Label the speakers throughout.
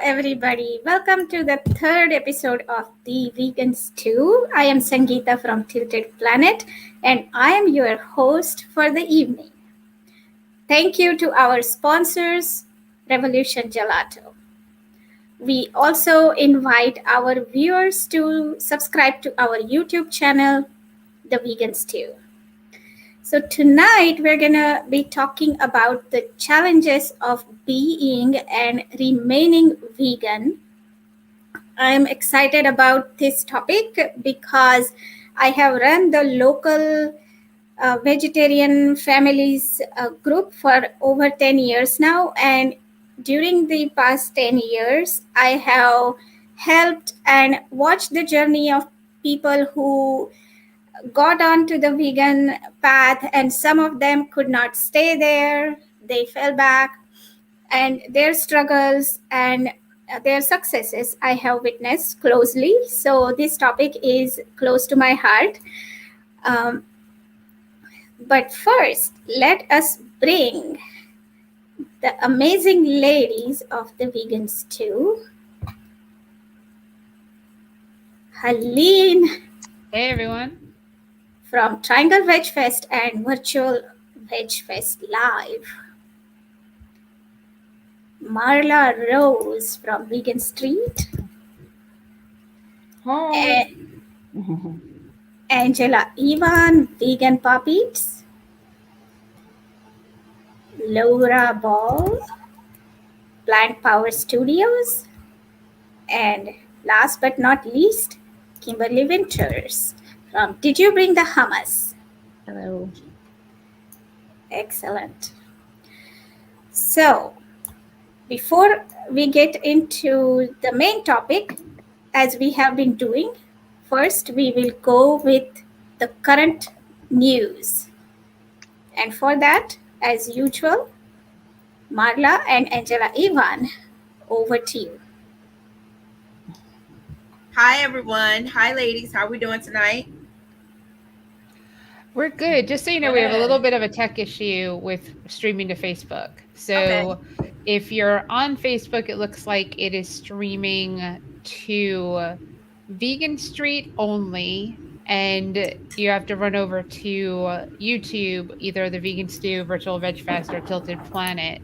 Speaker 1: everybody. Welcome to the third episode of The Vegans Too. I am Sangeeta from Tilted Planet, and I am your host for the evening. Thank you to our sponsors, Revolution Gelato. We also invite our viewers to subscribe to our YouTube channel, The Vegans Too. So tonight we're gonna be talking about the challenges of being and remaining vegan. I'm excited about this topic because I have run the local vegetarian families group for over 10 years now, and during the past 10 years I have helped and watched the journey of people who got onto the vegan path, and some of them could not stay there. They fell back, and their struggles and their successes I have witnessed closely. So this topic is close to my heart. Um, but first, let us bring the amazing ladies of the Vegans Too. Helene.
Speaker 2: Hey everyone.
Speaker 1: From Triangle Veg Fest and Virtual Veg Fest Live. Marla Rose from Vegan Street.
Speaker 3: Hi.
Speaker 1: Angela Ivan, Vegan Puppies. Laura Ball, Plant Power Studios. And last but not least, Kimberly Winters from Did You Bring the Hummus?
Speaker 3: Hello.
Speaker 1: Excellent. So, before we get into the main topic, as we have been doing, first we will go with the current news. And for that, as usual, Marla and Angela Ivan, over to you.
Speaker 4: Hi, everyone. Hi, ladies. How are we doing tonight?
Speaker 2: We're good. Just so you know, we have a little bit of a tech issue with streaming to Facebook. So if you're on Facebook, it looks like it is streaming to Vegan Street only. And you have to run over to YouTube, either the Vegan Stew, Virtual Veg Fest, or Tilted Planet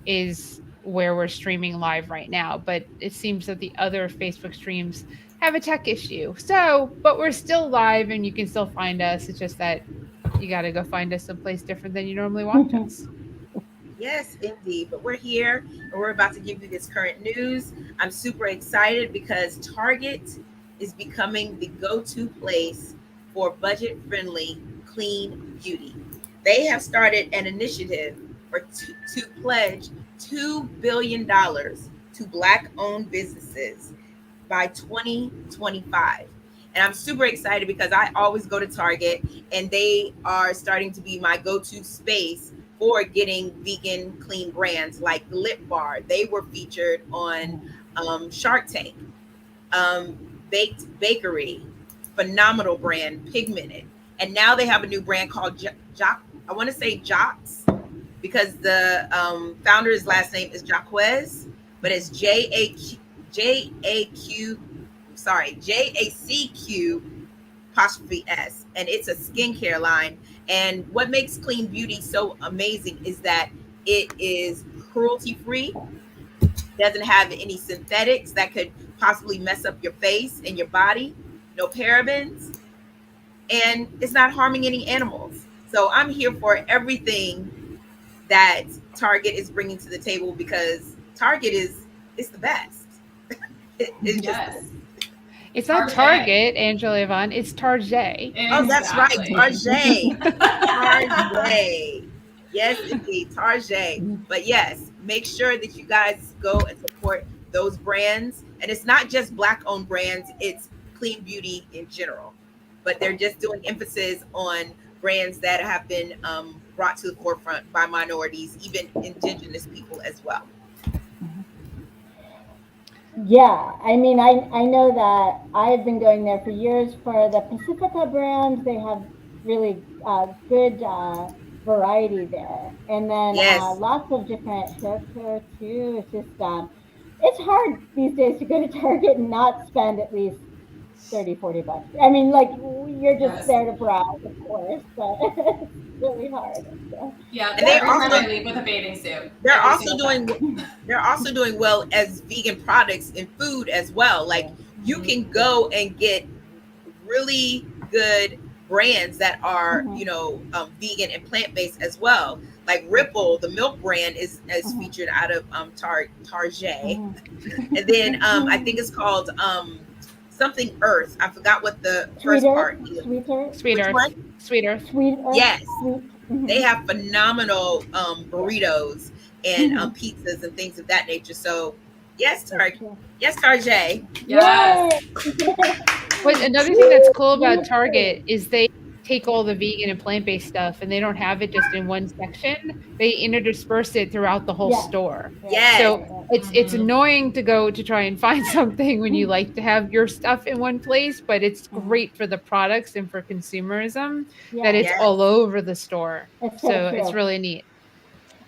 Speaker 2: is where we're streaming live right now. But it seems that the other Facebook streams have a tech issue. So, but we're still live and you can still find us. It's just that you got to go find us someplace different than you normally watch us.
Speaker 4: Yes, indeed. But we're here and we're about to give you this current news. I'm super excited because Target is becoming the go-to place for budget-friendly, clean beauty. They have started an initiative to pledge $2 billion to Black-owned businesses by 2025. And I'm super excited because I always go to Target and they are starting to be my go-to space for getting vegan clean brands like the Lip Bar. They were featured on Shark Tank. Baked Bakery, phenomenal brand, Pigmented. And now they have a new brand called I want to say Jocks, because the founder's last name is Jacquez, but it's JACQ apostrophe S, and it's a skincare line. And what makes clean beauty so amazing is that it is cruelty free, doesn't have any synthetics that could possibly mess up your face and your body, no parabens, and it's not harming any animals. So I'm here for everything that Target is bringing to the table, because Target is the best. It's just
Speaker 2: it's not Target, Angela Yvonne, it's Target.
Speaker 4: Oh, that's right, Target. Target. Yes, indeed, Target. But yes, make sure that you guys go and support those brands. And it's not just Black-owned brands, it's clean beauty in general. But they're just doing emphasis on brands that have been brought to the forefront by minorities, even indigenous people as well.
Speaker 3: Yeah, I mean, I know that I've been going there for years for the Pacifica brands. They have really good variety there. And then lots of different hair care too. It's just it's hard these days to go to Target and not spend at least 30, $40. I mean, like you're just there to browse, of course, but it's really hard. So.
Speaker 5: Yeah,
Speaker 4: And
Speaker 5: every time I leave with a bathing suit.
Speaker 4: They're
Speaker 5: every
Speaker 4: also
Speaker 5: single
Speaker 4: doing
Speaker 5: time.
Speaker 4: they're also doing well as vegan products in food as well. Like you can go and get really good brands that are vegan and plant-based as well. Like Ripple, the milk brand is featured out of Target. And then I think it's called something Earth. I forgot what the first part is.
Speaker 2: Sweet
Speaker 4: Which
Speaker 2: Earth.
Speaker 4: one?
Speaker 2: Sweet Earth.
Speaker 3: Sweet Earth.
Speaker 4: Yes.
Speaker 3: Sweet.
Speaker 4: They have phenomenal burritos and pizzas and things of that nature. So yes, Target. Yes, Target.
Speaker 5: Yes.
Speaker 2: But another thing that's cool about Target is they take all the vegan and plant-based stuff and they don't have it just in one section. They interdisperse it throughout the whole store.
Speaker 4: Yes.
Speaker 2: So it's annoying to go to try and find something when you like to have your stuff in one place, but it's great for the products and for consumerism that it's all over the store. So it's really neat.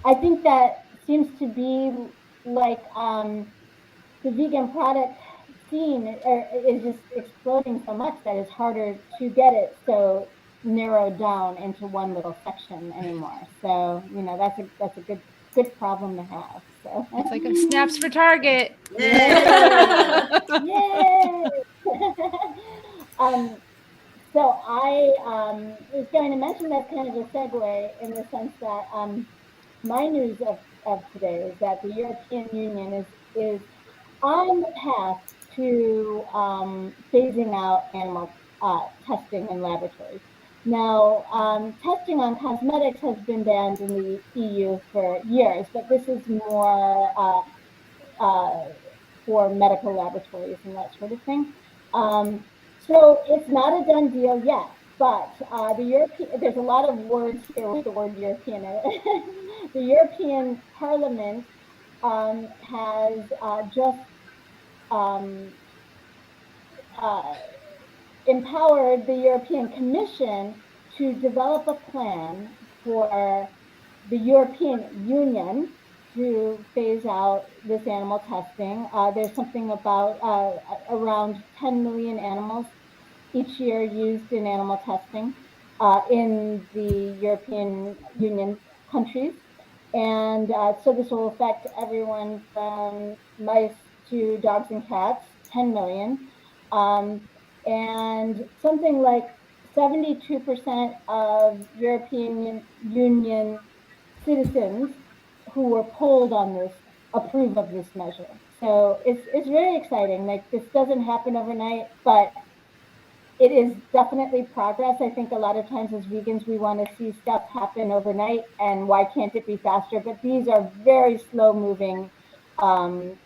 Speaker 3: I think that seems to be like the vegan product scene is just exploding so much that it's harder to get it so narrowed down into one little section anymore. So that's a good problem to have. So
Speaker 2: it's like a snaps for Target.
Speaker 3: Yay! Yay! So I was going to mention that's kind of a segue in the sense that my news of today is that the European Union is on the path to phasing out animal testing in laboratories. Now, testing on cosmetics has been banned in the EU for years, but this is more for medical laboratories and that sort of thing. So it's not a done deal yet, but there's a lot of words here with the word European in it. The European Parliament has just empowered the European Commission to develop a plan for the European Union to phase out this animal testing. There's something about around 10 million animals each year used in animal testing in the European Union countries. And so this will affect everyone from mice to dogs and cats, 10 million. And something like 72% of European Union citizens who were polled on this approve of this measure. So it's really exciting. Like this doesn't happen overnight, but it is definitely progress. I think a lot of times as vegans, we want to see stuff happen overnight and why can't it be faster? But these are very slow moving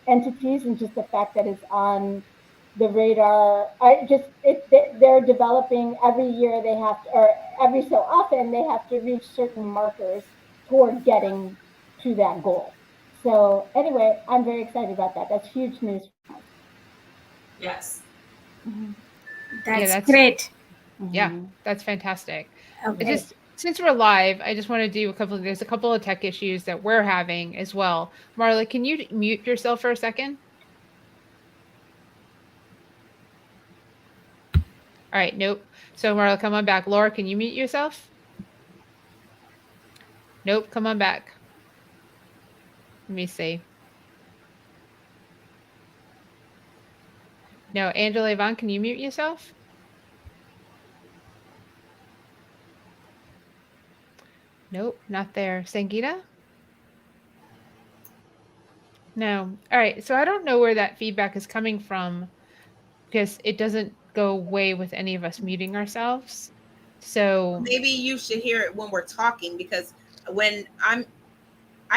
Speaker 3: entities, and just the fact that it's on the radar, they're developing every year. They have to, or every so often, they have to reach certain markers toward getting to that goal. So anyway, I'm very excited about that. That's huge news for us.
Speaker 5: Yes.
Speaker 1: That's great.
Speaker 2: Yeah, that's fantastic.
Speaker 1: Okay.
Speaker 2: Since we're live, I just want to do there's a couple of tech issues that we're having as well. Marla, can you mute yourself for a second? All right, nope. So Marla, come on back. Laura, can you mute yourself? Nope, come on back. Let me see. No, Angela Yvonne, can you mute yourself? Nope, not there. Sangeeta? No. All right, so I don't know where that feedback is coming from because it doesn't go away with any of us muting ourselves. So
Speaker 4: maybe you should hear it when we're talking, because when I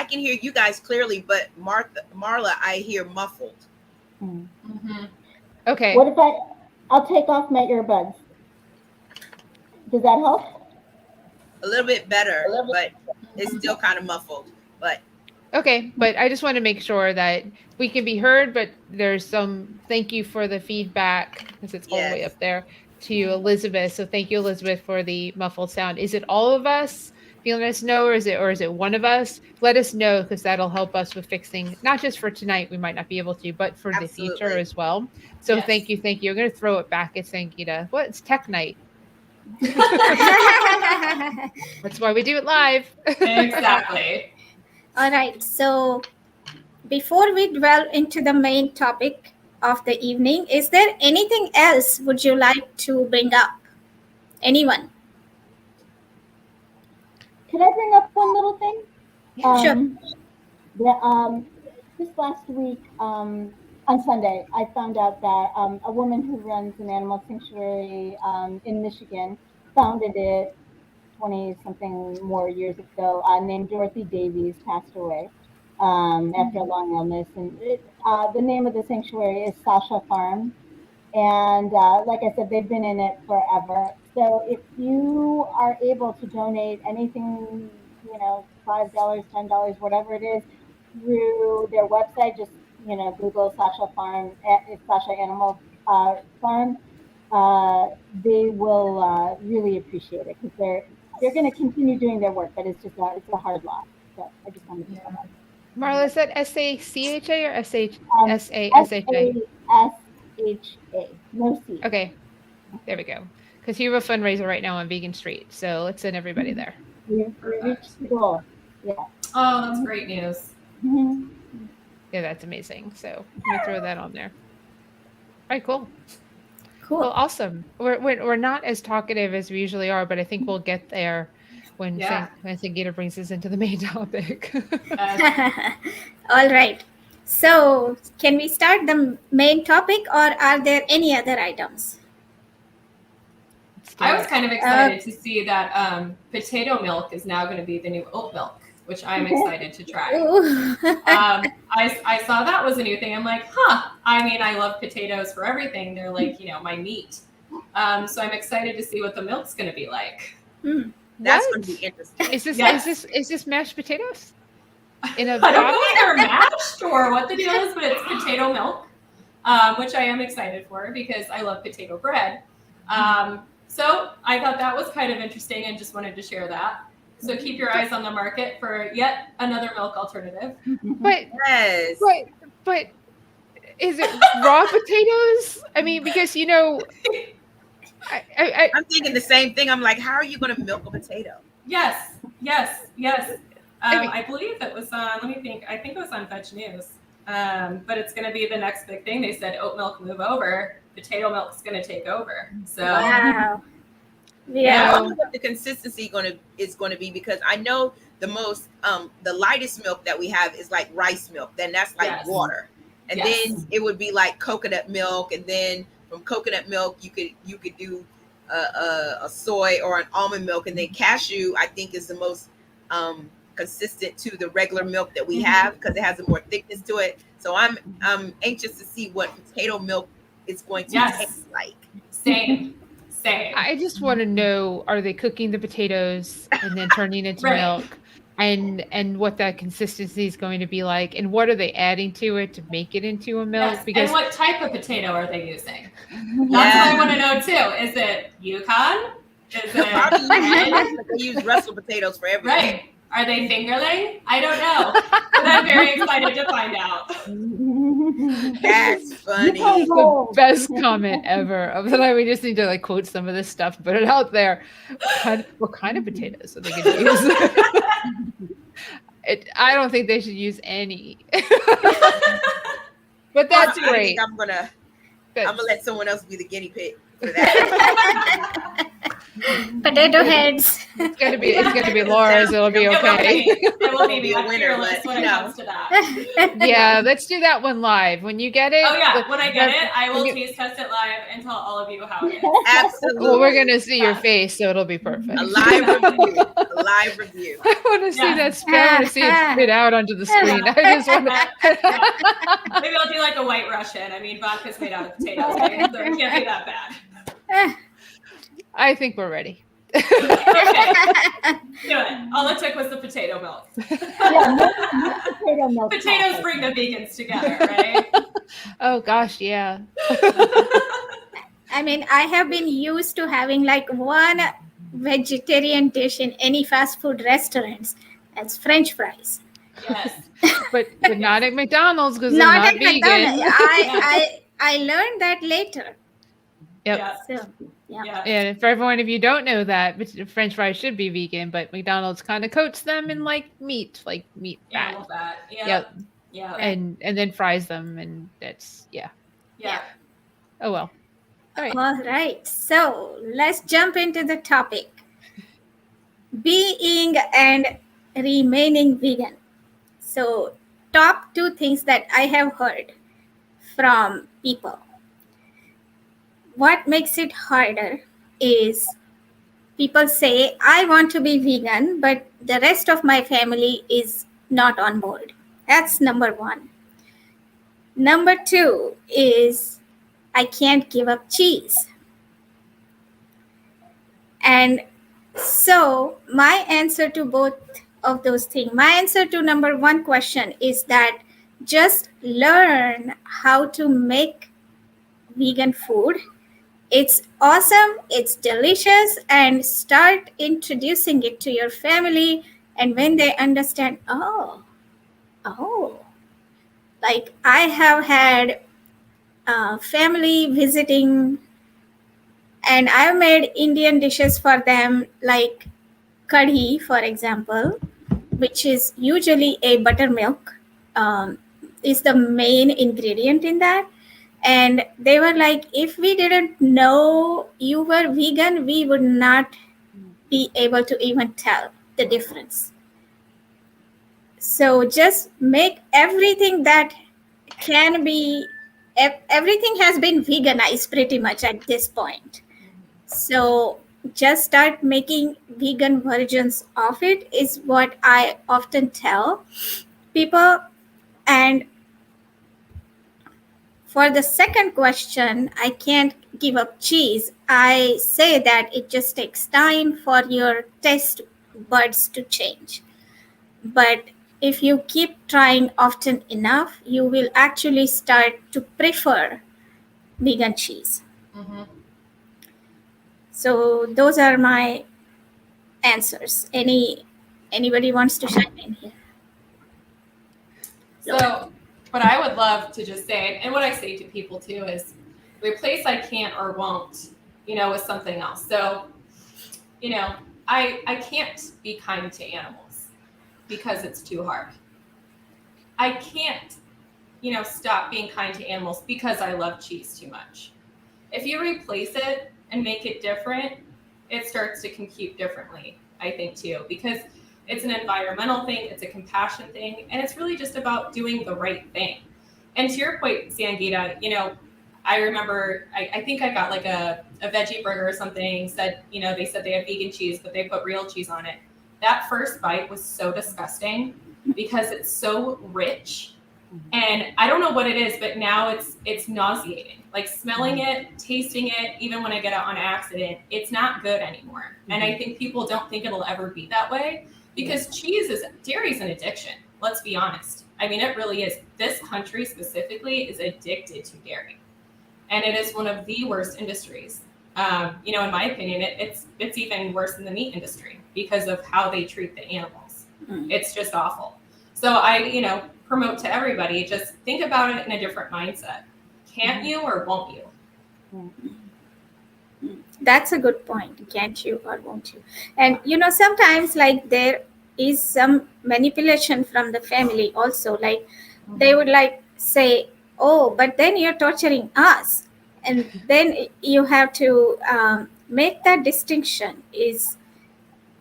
Speaker 4: can hear you guys clearly, but Marla, I hear muffled.
Speaker 5: Mm-hmm.
Speaker 2: Okay.
Speaker 3: What if I'll take off my earbuds? Does that help?
Speaker 4: A little bit better, but it's still kind of muffled. But
Speaker 2: okay, but I just want to make sure that we can be heard, but there's some thank you for the feedback because it's all the way up there to Elizabeth. So thank you, Elizabeth, for the muffled sound. Is it all of us If you let us know, or is it one of us? Let us know, because that'll help us with fixing, not just for tonight, we might not be able to, but for the future
Speaker 4: Absolutely.
Speaker 2: as well. So
Speaker 5: Yes.
Speaker 2: thank you. I'm going to throw it back at Sangeeta. What? It's tech night. That's why we do it live.
Speaker 5: Exactly.
Speaker 1: All right. So before we dwell into the main topic of the evening, is there anything else would you like to bring up? Anyone?
Speaker 3: Can I bring up one little thing?
Speaker 1: Sure.
Speaker 3: Just last week, on Sunday, I found out that a woman who runs an animal sanctuary in Michigan founded it 20 something more years ago, named Dorothy Davies, passed away after a long illness. And the name of the sanctuary is Sasha Farm. And like I said, they've been in it forever. So if you are able to donate anything, $5, $10, whatever it is, through their website, just Google Sasha Farm, Sasha Animal Farm. They will really appreciate it, because they're going to continue doing their work, but it's a hard loss. So I just wanted to say that.
Speaker 2: Marla, is that SACHA or SASHA?
Speaker 3: SASHA, no C.
Speaker 2: Okay, there we go. Because you have a fundraiser right now on Vegan Street, so let's send everybody there.
Speaker 3: We reached the goal. Yeah.
Speaker 5: Oh, that's great news.
Speaker 3: Mhm.
Speaker 2: Yeah, that's amazing. So let me throw that on there. All right, cool.
Speaker 1: Cool.
Speaker 2: Well, awesome. We're not as talkative as we usually are, but I think we'll get there when Sangeeta brings us into the main topic.
Speaker 1: All right. So, can we start the main topic, or are there any other items?
Speaker 5: I was kind of excited to see that potato milk is now going to be the new oat milk, which I'm excited to try. I saw that was a new thing. I'm like, I mean, I love potatoes for everything. They're like, my meat. So I'm excited to see what the milk's going to be like.
Speaker 4: That's going to be interesting.
Speaker 2: Is this mashed potatoes? In a
Speaker 5: I don't know if they're mashed or what the deal is, but it's potato milk, which I am excited for because I love potato bread. So I thought that was kind of interesting and just wanted to share that. So keep your eyes on the market for yet another milk alternative.
Speaker 2: But
Speaker 4: yes.
Speaker 2: But is it raw potatoes? I mean, because
Speaker 4: I'm thinking the same thing. I'm like, how are you going to milk a potato?
Speaker 5: Yes. I believe it was on. Let me think. I think it was on Veg News. But it's going to be the next big thing. They said oat milk move over. Potato milk's going to take over. So
Speaker 1: wow.
Speaker 4: Yeah, I wonder what the consistency is going to be, because I know the lightest milk that we have is like rice milk. Then that's like water, and then it would be like coconut milk, and then from coconut milk you could do a soy or an almond milk, and then cashew I think is the most consistent to the regular milk that we have because it has a more thickness to it. So I'm anxious to see what potato milk is going to taste like.
Speaker 5: Same.
Speaker 2: I just want to know, are they cooking the potatoes and then turning into milk, and what that consistency is going to be like, and what are they adding to it to make it into a milk?
Speaker 5: Yes.
Speaker 2: Because
Speaker 5: and what type of potato are they using? That's what I want to know too. Is it Yukon? Is it
Speaker 4: probably they use Russell potatoes for everything.
Speaker 5: Right. Are they fingerling? I don't know. But I'm very excited to find out.
Speaker 4: That's funny.
Speaker 2: That's the best comment ever. We just need to like quote some of this stuff, put it out there. What kind of potatoes are they going to use? I don't think they should use any. But that's great.
Speaker 4: I'm gonna let someone else be the guinea pig for that.
Speaker 1: Potato heads.
Speaker 2: It's gonna be Laura's. It'll be okay.
Speaker 5: It will be
Speaker 4: a winner
Speaker 5: when it comes to that.
Speaker 2: Yeah, let's do that one live when you get it.
Speaker 5: Oh yeah, when I get it, I will taste test it live and tell all of you how it is.
Speaker 4: Absolutely.
Speaker 2: Well, we're gonna see your face, so it'll be perfect.
Speaker 4: A live review.
Speaker 2: I want to see that spit. I want to see it spit out onto the screen. I just want to.
Speaker 5: Maybe I'll do like a White Russian. I mean, vodka's made out of potatoes, right? So it can't be that bad.
Speaker 2: I think we're ready.
Speaker 5: Okay. Do it. All it took was the potato milk.
Speaker 3: Potato milk.
Speaker 5: Potatoes bring the vegans together, right?
Speaker 2: Oh gosh, yeah.
Speaker 1: I mean, I have been used to having like one vegetarian dish in any fast food restaurants as French fries.
Speaker 5: Yes.
Speaker 2: But not at McDonald's because they're
Speaker 1: Not
Speaker 2: not
Speaker 1: at McDonald's.
Speaker 2: vegan.
Speaker 1: I learned that later.
Speaker 2: Yep.
Speaker 5: Yeah.
Speaker 1: So yeah.
Speaker 5: Yeah.
Speaker 2: And for everyone, if you don't know that, French fries should be vegan, but McDonald's kind of coats them in like meat fat.
Speaker 5: Animal fat. Yeah.
Speaker 2: Yep.
Speaker 5: Yeah.
Speaker 2: And then fries them, and that's
Speaker 5: Yeah.
Speaker 2: Oh well. All right.
Speaker 1: All right. So let's jump into the topic. Being and remaining vegan. So top two things that I have heard from people. What makes it harder is people say, I want to be vegan, but the rest of my family is not on board. That's number one. Number two is, I can't give up cheese. And so, my answer to both of those things, my answer to number one question is that just learn how to make vegan food. It's awesome, it's delicious, and start introducing it to your family. And when they understand, oh, like I have had family visiting, and I've made Indian dishes for them, like kadhi, for example, which is usually a buttermilk, is the main ingredient in that. And they were like, if we didn't know you were vegan, we would not be able to even tell the difference. So just make everything that can be, everything has been veganized pretty much at this point. So just start making vegan versions of it is what I often tell people. And for the second question, I can't give up cheese. I say that it just takes time for your taste buds to change. But if you keep trying often enough, you will actually start to prefer vegan cheese.
Speaker 5: Mm-hmm.
Speaker 1: So those are my answers. Anybody wants to chime in here?
Speaker 5: So, what I would love to just say, and what I say to people too, is replace I can't or won't, with something else. So, I can't be kind to animals because it's too hard. I can't, stop being kind to animals because I love cheese too much. If you replace it and make it different, it starts to compute differently, I think, too, because it's an environmental thing, it's a compassion thing, and it's really just about doing the right thing. And to your point, Sangeeta, I remember, I think I got like a veggie burger or something, said, they said they have vegan cheese, but they put real cheese on it. That first bite was so disgusting because it's so rich. And I don't know what it is, but now it's nauseating. Like smelling it, tasting it, even when I get it on accident, it's not good anymore. And I think people don't think it'll ever be that way because dairy is an addiction. Let's be honest. I mean, it really is. This country specifically is addicted to dairy, and it is one of the worst industries. In my opinion, it's even worse than the meat industry because of how they treat the animals. It's just awful. So I, promote to everybody, just think about it in a different mindset. Can't you or won't you?
Speaker 1: That's a good point. Can't you or won't you? And sometimes like there is some manipulation from the family also. Like they would like say, oh, but then you're torturing us. And then you have to make that distinction. Is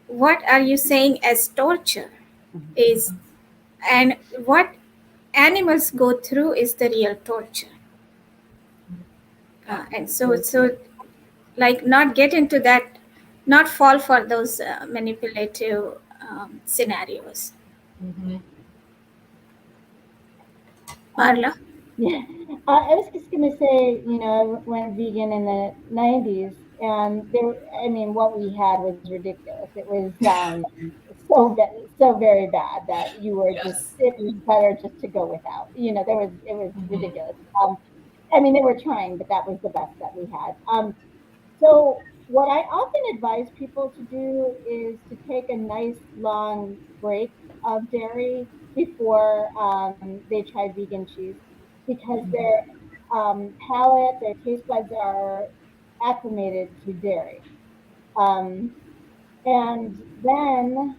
Speaker 1: what are you saying as torture? Is and what animals go through is the real torture. And so like not get into that, not fall for those manipulative scenarios. Marla?
Speaker 3: Yeah, I was just going to say, I went vegan in the 90s, and what we had was ridiculous. It was so very bad that you were just, it was better just to go without. It was ridiculous. They were trying, but that was the best that we had. So what I often advise people to do is to take a nice long break of dairy before they try vegan cheese because their palate, their taste buds are acclimated to dairy. Um, and then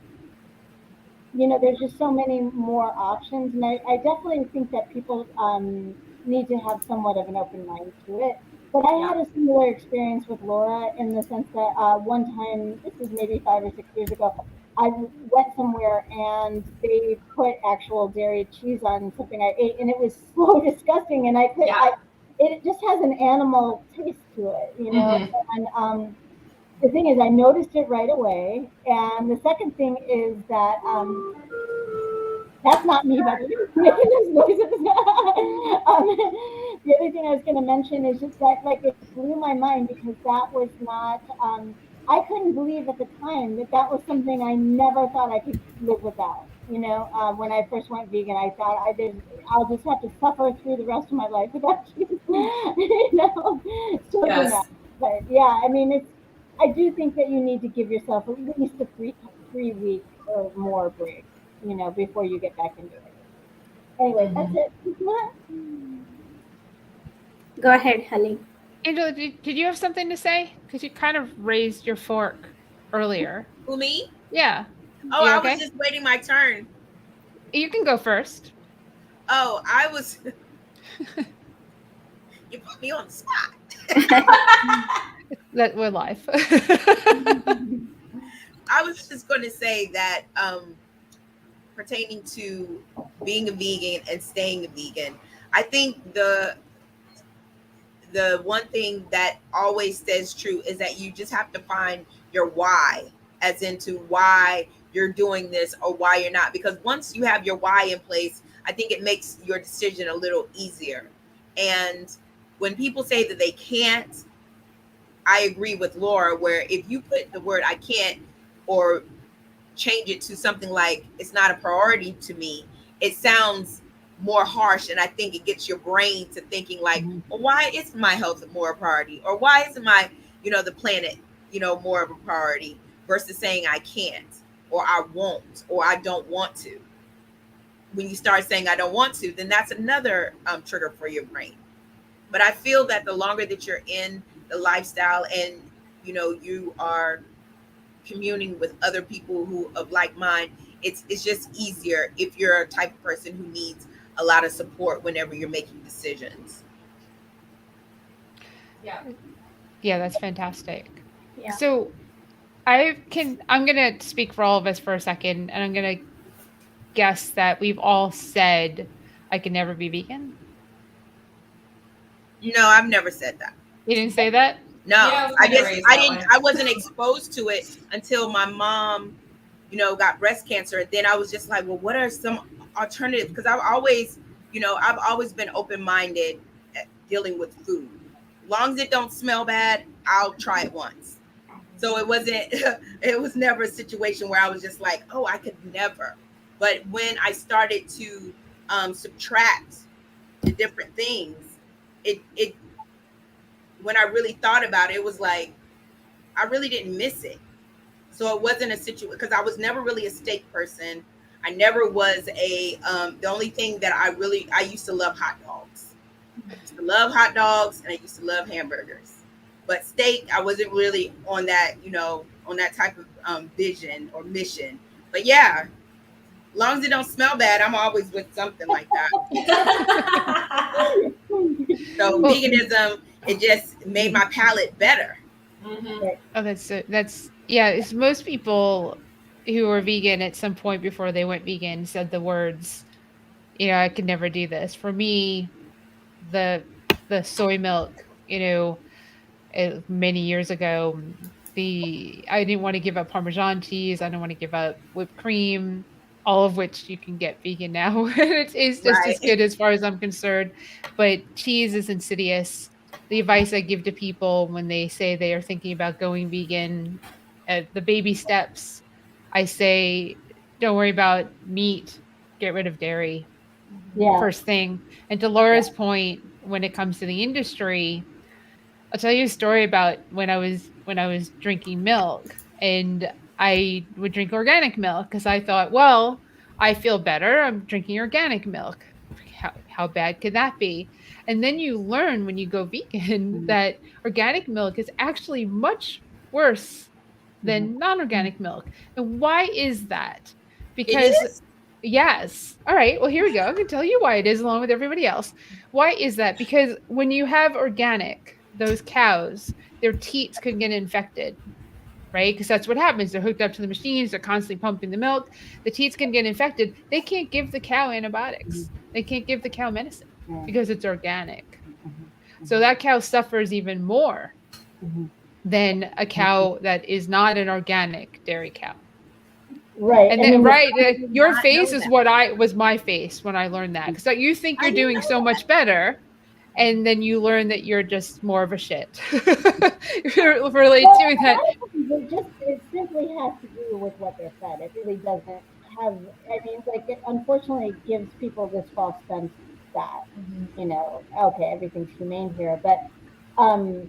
Speaker 3: there's just so many more options. And I definitely think that people need to have somewhat of an open mind to it. But I had a similar experience with Laura in the sense that one time, this was maybe 5 or 6 years ago, I went somewhere and they put actual dairy cheese on something I ate, and it was so disgusting. And it just has an animal taste to it. And the thing is, I noticed it right away. And the second thing is that that's not me, by the way, making those noises. The other thing I was going to mention is just that, like, it blew my mind because that was not, I couldn't believe at the time that that was something I never thought I could live without. When I first went vegan, I thought I'll just have to suffer through the rest of my life without cheese. So dramatic. But yeah, I mean, I do think that you need to give yourself at least a 3 week or more break, before you get back into it. Anyway, that's it.
Speaker 1: Go ahead, Halim.
Speaker 2: Angela, did you have something to say? Because you kind of raised your fork earlier.
Speaker 4: Who, me?
Speaker 2: Yeah.
Speaker 4: Oh,
Speaker 2: You
Speaker 4: I
Speaker 2: okay?
Speaker 4: was just waiting my turn.
Speaker 2: You can go first.
Speaker 4: Oh, I was. You put me on the spot.
Speaker 2: That we're live.
Speaker 4: I was just going to say that pertaining to being a vegan and staying a vegan, I think the one thing that always stays true is that you just have to find your why, as into why you're doing this or why you're not. Because once you have your why in place, I think it makes your decision a little easier. And when people say that they can't, I agree with Laura, where if you put the word I can't or change it to something like it's not a priority to me, it sounds more harsh. And I think it gets your brain to thinking like, well, why is my health more a priority? Or why isn't my, the planet, more of a priority versus saying I can't or I won't or I don't want to. When you start saying I don't want to, then that's another trigger for your brain. But I feel that the longer that you're in the lifestyle and, you are communing with other people who of like mind, it's just easier if you're a type of person who needs a lot of support whenever you're making decisions.
Speaker 2: Yeah, that's fantastic.
Speaker 1: Yeah.
Speaker 2: So I'm going to speak for all of us for a second, and I'm going to guess that we've all said I can never be vegan.
Speaker 4: No, I've never said that.
Speaker 2: You didn't say that?
Speaker 4: No,
Speaker 5: Yeah,
Speaker 4: I wasn't exposed to it until my mom, got breast cancer. And then I was just like, well, what are some alternatives? Because I've always been open-minded at dealing with food. Long as it don't smell bad, I'll try it once. So it was never a situation where I was just like, oh, I could never. But when I started to subtract the different things, it when I really thought about it, it was like I really didn't miss it. So it wasn't a situation because I was never really a steak person. I never was the only thing that I used to love hot dogs. I used to love hot dogs and I used to love hamburgers. But steak, I wasn't really on that, on that type of vision or mission. But yeah, as long as it don't smell bad, I'm always with something like that. So veganism, it just made my palate better.
Speaker 2: Oh, that's yeah. It's most people who are vegan at some point before they went vegan said the words, I could never do this. For me, the soy milk, many years ago, I didn't want to give up Parmesan cheese. I don't want to give up whipped cream, all of which you can get vegan now. It's just as good as far as I'm concerned. But cheese is insidious. The advice I give to people when they say they are thinking about going vegan, the baby steps, I say, don't worry about meat, get rid of dairy.
Speaker 3: Yeah.
Speaker 2: First thing. And to Laura's point, when it comes to the industry, I'll tell you a story about when I was drinking milk, and I would drink organic milk because I thought, well, I feel better. I'm drinking organic milk. How bad could that be? And then you learn when you go vegan that organic milk is actually much worse than non-organic milk. And why is that?
Speaker 4: It
Speaker 2: Because
Speaker 4: is?
Speaker 2: yes. All right. Well, here we go. I can tell you why it is along with everybody else. Why is that? Because when you have organic, those cows, their teats could get infected, right? Because that's what happens. They're hooked up to the machines, they're constantly pumping the milk. The teats can get infected. They can't give the cow antibiotics, they can't give the cow medicine because it's organic. So that cow suffers even more than a cow that is not an organic dairy cow.
Speaker 3: Right.
Speaker 2: And
Speaker 3: I
Speaker 2: then,
Speaker 3: mean,
Speaker 2: right,
Speaker 4: did
Speaker 2: your
Speaker 4: not
Speaker 2: face
Speaker 4: know
Speaker 2: is
Speaker 4: that.
Speaker 2: what I was my face when I learned that. Because you think
Speaker 4: I
Speaker 2: you're
Speaker 4: didn't
Speaker 2: doing
Speaker 4: know
Speaker 2: so
Speaker 4: that.
Speaker 2: much better, and then you learn that you're just more of a shit. You're really
Speaker 3: well,
Speaker 2: doing
Speaker 3: a
Speaker 2: that.
Speaker 3: lot of times it simply has to do with what they're fed. It really doesn't have. I mean, like it unfortunately gives people this false sense that okay, everything's humane here. But um,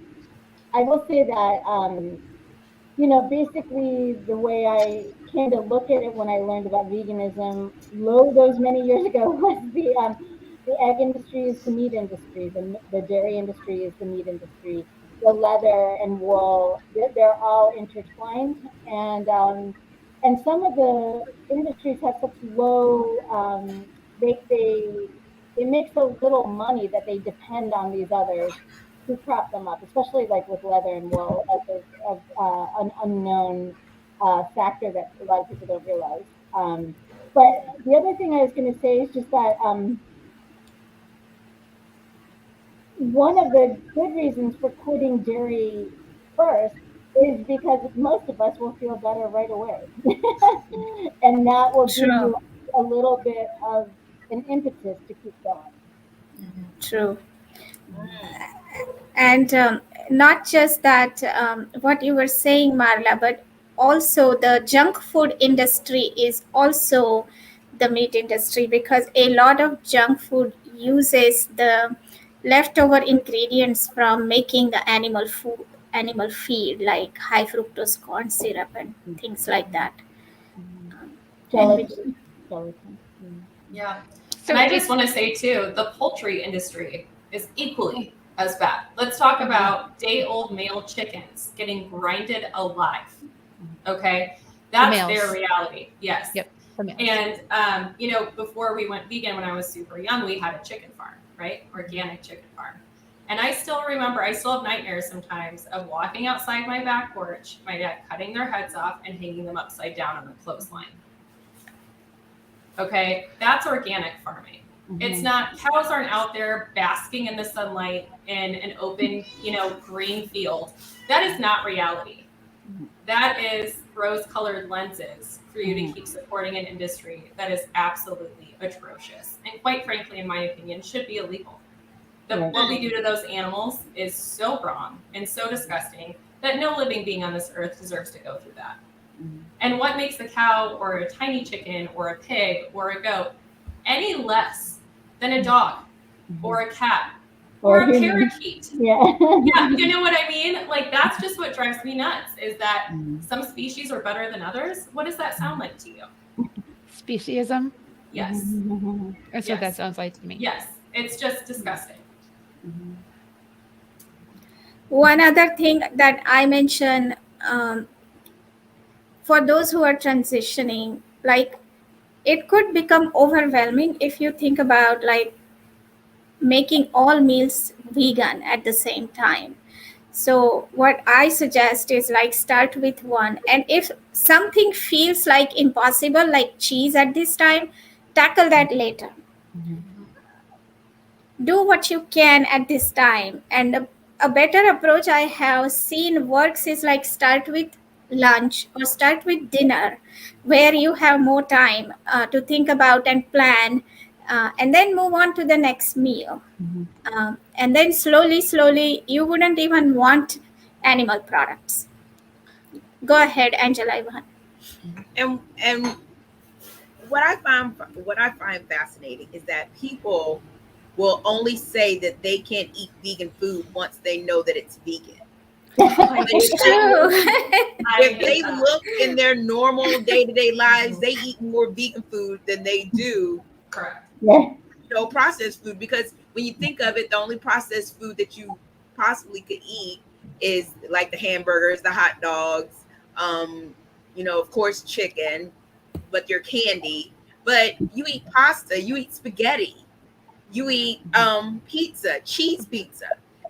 Speaker 3: I will say that basically the way I came to look at it when I learned about veganism, those many years ago, was the egg industry is the meat industry, the dairy industry is the meat industry, the leather and wool, they're all intertwined, and some of the industries have such low, they make so little money that they depend on these others to prop them up, especially like with leather and wool as an unknown factor that a lot of people don't realize. But the other thing I was going to say is just that one of the good reasons for quitting dairy first is because most of us will feel better right away. And that will give
Speaker 1: True,
Speaker 3: you a little bit of an impetus to keep going.
Speaker 1: true. And not just that, what you were saying, Marla, but also the junk food industry is also the meat industry, because a lot of junk food uses the leftover ingredients from making the animal feed, like high fructose corn syrup and things like that. And which,
Speaker 3: Gelatin. Gelatin.
Speaker 5: Yeah.
Speaker 2: So
Speaker 5: And I just
Speaker 2: this,
Speaker 5: want to say too, the poultry industry is equally as bad. Let's talk about day-old male chickens getting grinded alive. Okay, that's their
Speaker 2: males.
Speaker 5: reality. Yes.
Speaker 2: Yep. The males.
Speaker 5: And before we went vegan, when I was super young, we had a chicken farm, right? Organic chicken farm. And I still remember, I still have nightmares sometimes of walking outside my back porch, my dad cutting their heads off and hanging them upside down on the clothesline. Okay, that's organic farming. It's not, cows aren't out there basking in the sunlight in an open, green field. That is not reality. That is rose-colored lenses for you to keep supporting an industry that is absolutely atrocious. And quite frankly, in my opinion, should be illegal. What we do to those animals is so wrong and so disgusting that no living being on this earth deserves to go through that. And what makes a cow or a tiny chicken or a pig or a goat any less than a dog or a cat or a parakeet?
Speaker 3: Yeah.
Speaker 5: Yeah, you know what I mean? Like, that's just what drives me nuts, is that some species are better than others. What does that sound like to you?
Speaker 2: Speciesism.
Speaker 5: Yes.
Speaker 2: That's what that sounds like to me.
Speaker 5: Yes. It's just disgusting.
Speaker 1: one other thing that I mentioned, for those who are transitioning, like it could become overwhelming if you think about like making all meals vegan at the same time. So what I suggest is like start with one, and if something feels like impossible, like cheese at this time, tackle that later. Do what you can at this time. And a better approach I have seen works is like start with lunch or start with dinner, where you have more time to think about and plan, and then move on to the next meal. And then slowly, you wouldn't even want animal products. Go ahead, Angela. Ivan.
Speaker 4: And what I find fascinating is that people will only say that they can't eat vegan food once they know that it's vegan.
Speaker 1: It's true.
Speaker 4: If they look in their normal day-to-day lives, they eat more vegan food than they do
Speaker 5: Correct.
Speaker 4: Processed food. Because when you think of it, the only processed food that you possibly could eat is like the hamburgers, the hot dogs, of course, chicken, but your candy. But you eat pasta, you eat spaghetti, you eat pizza, cheese pizza.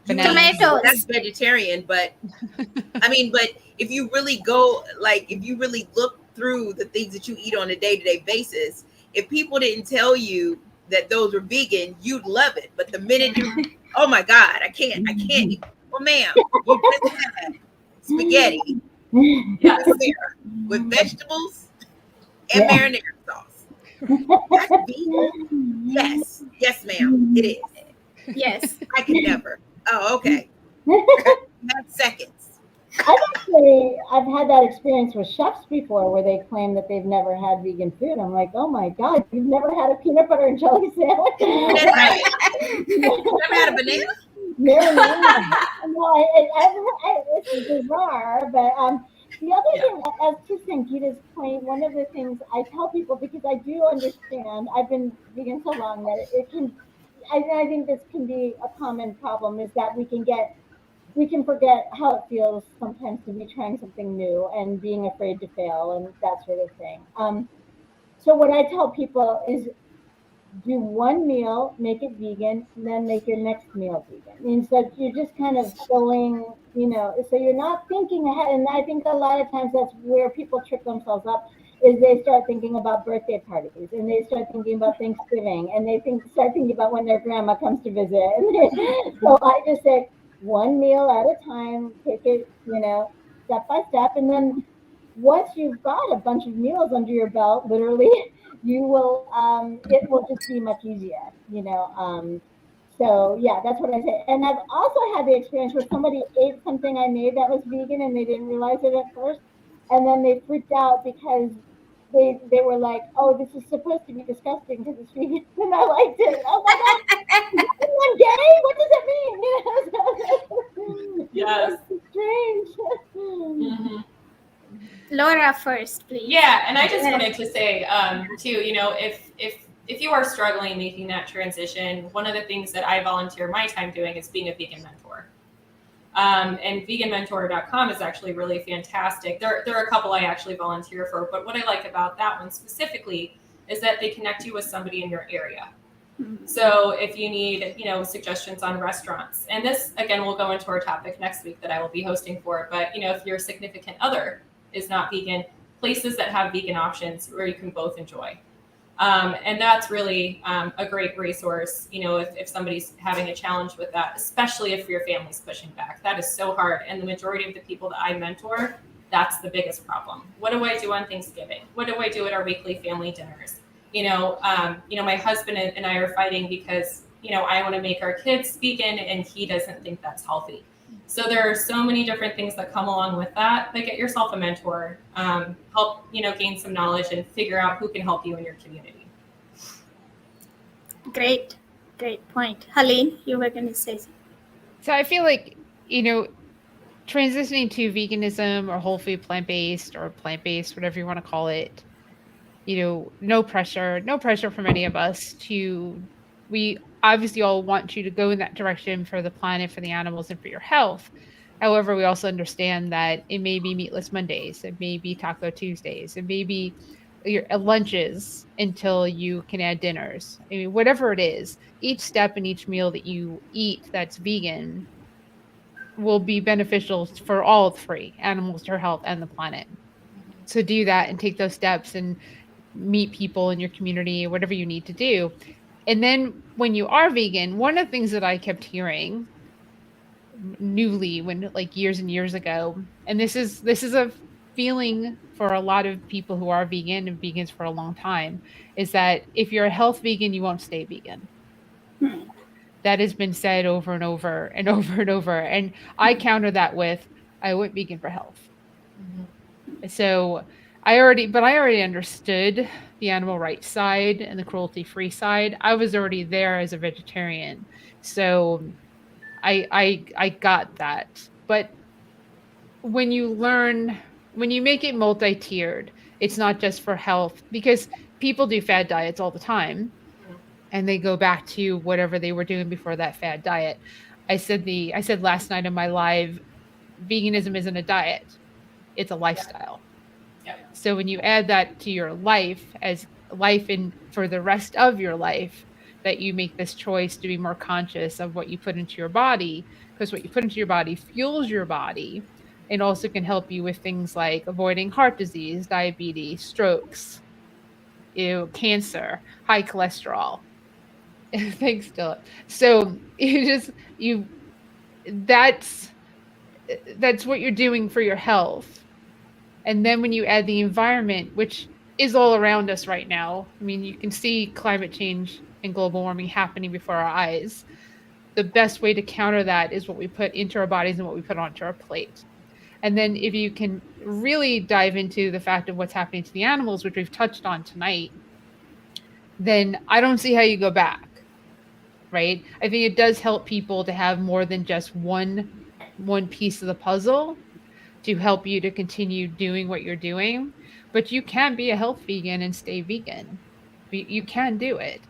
Speaker 1: Tomatoes.
Speaker 4: That's vegetarian, but but if you really go, if you really look through the things that you eat on a day-to-day basis, if people didn't tell you that those were vegan, you'd love it. But the minute oh my God, I can't eat. Well, ma'am, you just had spaghetti with vegetables and marinara sauce. That's vegan? Yes, ma'am, it is.
Speaker 1: Yes.
Speaker 4: I could never. Oh, okay. That's seconds.
Speaker 3: I've had that experience with chefs before where they claim that they've never had vegan food. I'm like, oh my God, you've never had a peanut butter and jelly sandwich?
Speaker 4: That's right. You never had a banana?
Speaker 3: No, it's bizarre, but the other thing, as to Sangeeta's point, one of the things I tell people, because I do understand, I've been vegan so long that it can, I think this can be a common problem, is that we can forget how it feels sometimes to be trying something new and being afraid to fail and that sort of thing. So what I tell people is do one meal, make it vegan, and then make your next meal vegan. It means that you're just kind of going, so you're not thinking ahead. And I think a lot of times that's where people trip themselves up, is they start thinking about birthday parties, and they start thinking about Thanksgiving, and they start thinking about when their grandma comes to visit. So I just say one meal at a time, take it, step by step, and then once you've got a bunch of meals under your belt, literally, you will it will just be much easier. So yeah, that's what I say. And I've also had the experience where somebody ate something I made that was vegan and they didn't realize it at first, and then they freaked out because they were like, oh, this is supposed to be disgusting because it's vegan, and I liked it. Oh my God, is everyone gay? What does it mean?
Speaker 5: Yes.
Speaker 3: It's strange.
Speaker 5: Mm-hmm.
Speaker 1: Laura first, please.
Speaker 5: Yeah, and I just wanted to say too, if you are struggling making that transition, one of the things that I volunteer my time doing is being a vegan mentor. And veganmentor.com is actually really fantastic. There are a couple I actually volunteer for, but what I like about that one specifically is that they connect you with somebody in your area. So if you need, suggestions on restaurants, and this again will go into our topic next week that I will be hosting for, but if your significant other is not vegan, places that have vegan options where you can both enjoy. And that's really a great resource, if somebody's having a challenge with that, especially if your family's pushing back. That is so hard. And the majority of the people that I mentor, that's the biggest problem. What do I do on Thanksgiving? What do I do at our weekly family dinners? My husband and I are fighting because, I want to make our kids vegan and he doesn't think that's healthy. So there are so many different things that come along with that. But get yourself a mentor, help, gain some knowledge and figure out who can help you in your community.
Speaker 1: Great point. Helene, you were going to say something.
Speaker 2: So I feel like, transitioning to veganism or whole food plant-based, whatever you want to call it, no pressure from any of us we obviously all want you to go in that direction for the planet, for the animals, and for your health. However, we also understand that it may be meatless Mondays, it may be Taco Tuesdays, it may be your lunches until you can add dinners. I mean, whatever it is, each step in each meal that you eat that's vegan will be beneficial for all three, animals, your health, and the planet. So do that and take those steps and meet people in your community, whatever you need to do. And then when you are vegan, one of the things that I kept hearing newly when years and years ago, and this is a feeling for a lot of people who are vegan and vegans for a long time, is that if you're a health vegan, you won't stay vegan. That has been said over and over and over and over. And I counter that with, I went vegan for health. So I already understood the animal rights side and the cruelty-free side. I was already there as a vegetarian. So I got that. But when you learn, when you make it multi-tiered, it's not just for health, because people do fad diets all the time and they go back to whatever they were doing before that fad diet. I said last night in my live, veganism isn't a diet, it's a lifestyle.
Speaker 5: Yep.
Speaker 2: So when you add that to your life, as life in for the rest of your life, that you make this choice to be more conscious of what you put into your body, because what you put into your body fuels your body and also can help you with things like avoiding heart disease, diabetes, strokes, cancer, high cholesterol. Thanks, Philip. So you that's that's what you're doing for your health. And then when you add the environment, which is all around us right now, I mean, you can see climate change and global warming happening before our eyes. The best way to counter that is what we put into our bodies and what we put onto our plate. And then if you can really dive into the fact of what's happening to the animals, which we've touched on tonight, then I don't see how you go back, right? I think it does help people to have more than just one piece of the puzzle to help you to continue doing what you're doing. But you can be a health vegan and stay vegan. You can do it.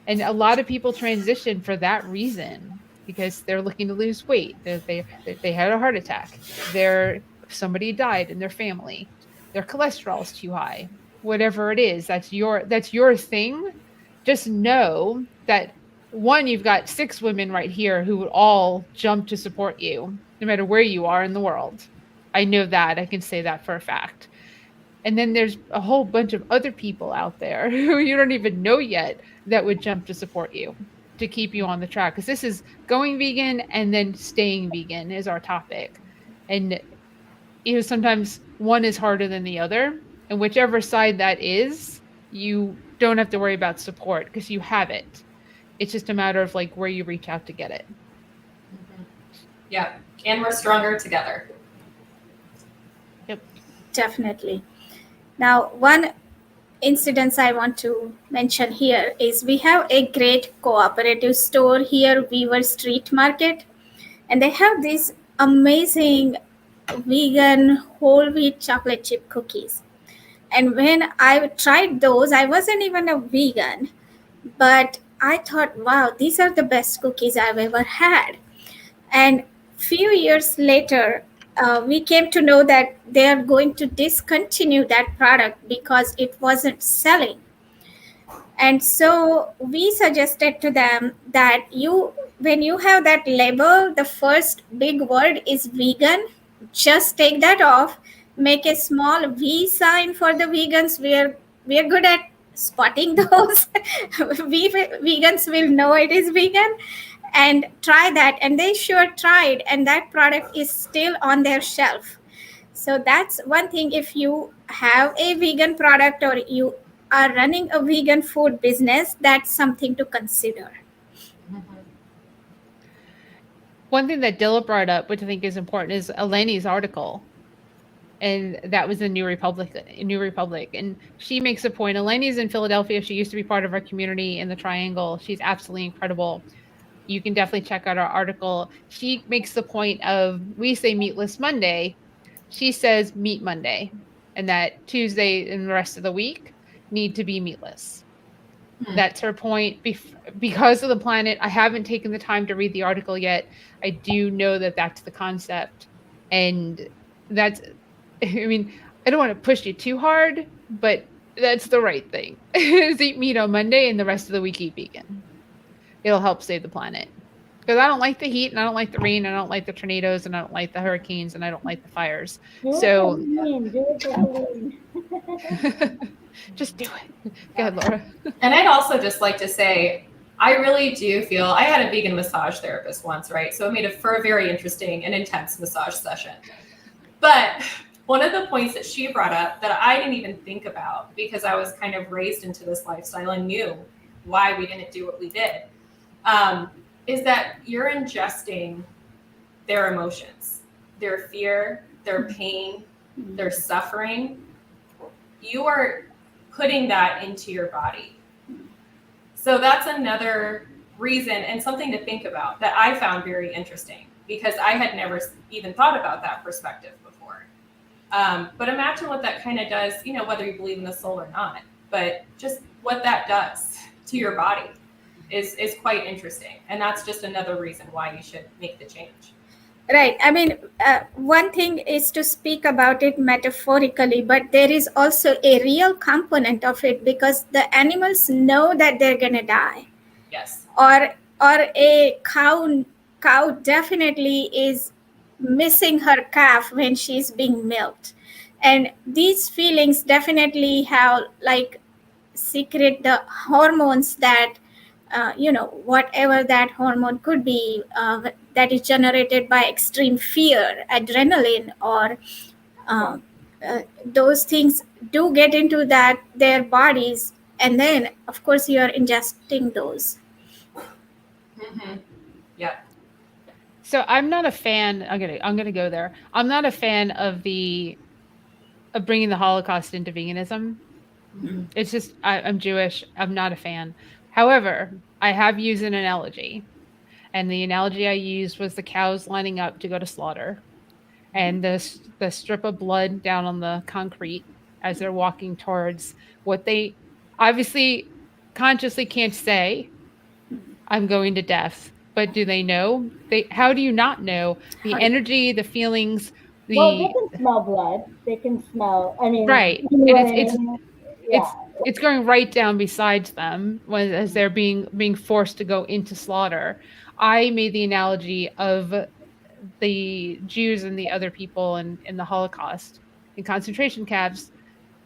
Speaker 2: And a lot of people transition for that reason, because they're looking to lose weight. They had a heart attack. Somebody died in their family. Their cholesterol is too high. Whatever it is, that's your thing. Just know that, one, you've got 6 women right here who would all jump to support you, no matter where you are in the world. I know that. I can say that for a fact. And then there's a whole bunch of other people out there who you don't even know yet that would jump to support you, to keep you on the track. Because this is going vegan and then staying vegan is our topic. And sometimes one is harder than the other. And whichever side that is, you don't have to worry about support because you have it. It's just a matter of like where you reach out to get it.
Speaker 5: Yeah. And we're stronger together.
Speaker 2: Yep.
Speaker 1: Definitely. Now, one incident I want to mention here is we have a great cooperative store here, Weaver Street Market, and they have these amazing vegan whole wheat chocolate chip cookies. And when I tried those, I wasn't even a vegan, but I thought, wow, these are the best cookies I've ever had. And few years later, we came to know that they are going to discontinue that product because it wasn't selling. And so we suggested to them that when you have that label, the first big word is vegan, just take that off, make a small V sign for the vegans. We are good at spotting those. We vegans will know it is vegan, and try that. And they sure tried, and that product is still on their shelf. So that's one thing. If you have a vegan product or you are running a vegan food business, that's something to consider.
Speaker 2: One thing that Dilla brought up, which I think is important, is Eleni's article. And that was in New Republic. And she makes a point. Eleni's in Philadelphia. She used to be part of our community in the Triangle. She's absolutely incredible. You can definitely check out our article. She makes the point of, we say Meatless Monday. She says Meat Monday. And that Tuesday and the rest of the week need to be meatless. That's her point. Because of the planet, I haven't taken the time to read the article yet. I do know that that's the concept. And that's, I mean, I don't want to push you too hard, but that's the right thing. Is eat meat on Monday and the rest of the week eat vegan. It'll help save the planet. Because I don't like the heat, and I don't like the rain, and I don't like the tornadoes, and I don't like the hurricanes, and I don't like the fires.
Speaker 3: Do it for Halloween.
Speaker 2: Just do it. Go ahead, Laura.
Speaker 5: And I'd also just like to say, I really do feel, I had a vegan massage therapist once, right? So it made for a very interesting and intense massage session. But one of the points that she brought up that I didn't even think about, because I was kind of raised into this lifestyle and knew why we didn't do what we did, is that you're ingesting their emotions, their fear, their pain, their suffering. you are putting that into your body. So that's another reason and something to think about that I found very interesting, because I had never even thought about that perspective before. But imagine what that kind of does, whether you believe in the soul or not, but just what that does to your body is quite interesting. And that's just another reason why you should make the change.
Speaker 1: Right. I mean, one thing is to speak about it metaphorically, but there is also a real component of it, because the animals know that they're going to die.
Speaker 5: Yes.
Speaker 1: Or a cow definitely is missing her calf when she's being milked. And these feelings definitely have secret the hormones that whatever that hormone could be, that is generated by extreme fear, adrenaline, or those things do get into their bodies, and then of course you are ingesting those.
Speaker 5: Mm-hmm. Yeah.
Speaker 2: So I'm not a fan. I'm gonna go there. I'm not a fan of bringing the Holocaust into veganism.
Speaker 5: Mm-hmm.
Speaker 2: It's just I'm Jewish. I'm not a fan. However, I have used an analogy, and the analogy I used was the cows lining up to go to slaughter, and the strip of blood down on the concrete as they're walking towards what they obviously consciously can't say, I'm going to death. But do they know? How do you not know the energy, the feelings,
Speaker 3: Well, they
Speaker 2: the
Speaker 3: can smell blood. They can smell. I mean,
Speaker 2: right?
Speaker 3: you know
Speaker 2: And
Speaker 3: what
Speaker 2: it's
Speaker 3: I
Speaker 2: it's
Speaker 3: mean? Yeah.
Speaker 2: it's it's going right down beside them as they're being forced to go into slaughter. I made the analogy of the Jews and the other people in the Holocaust in concentration camps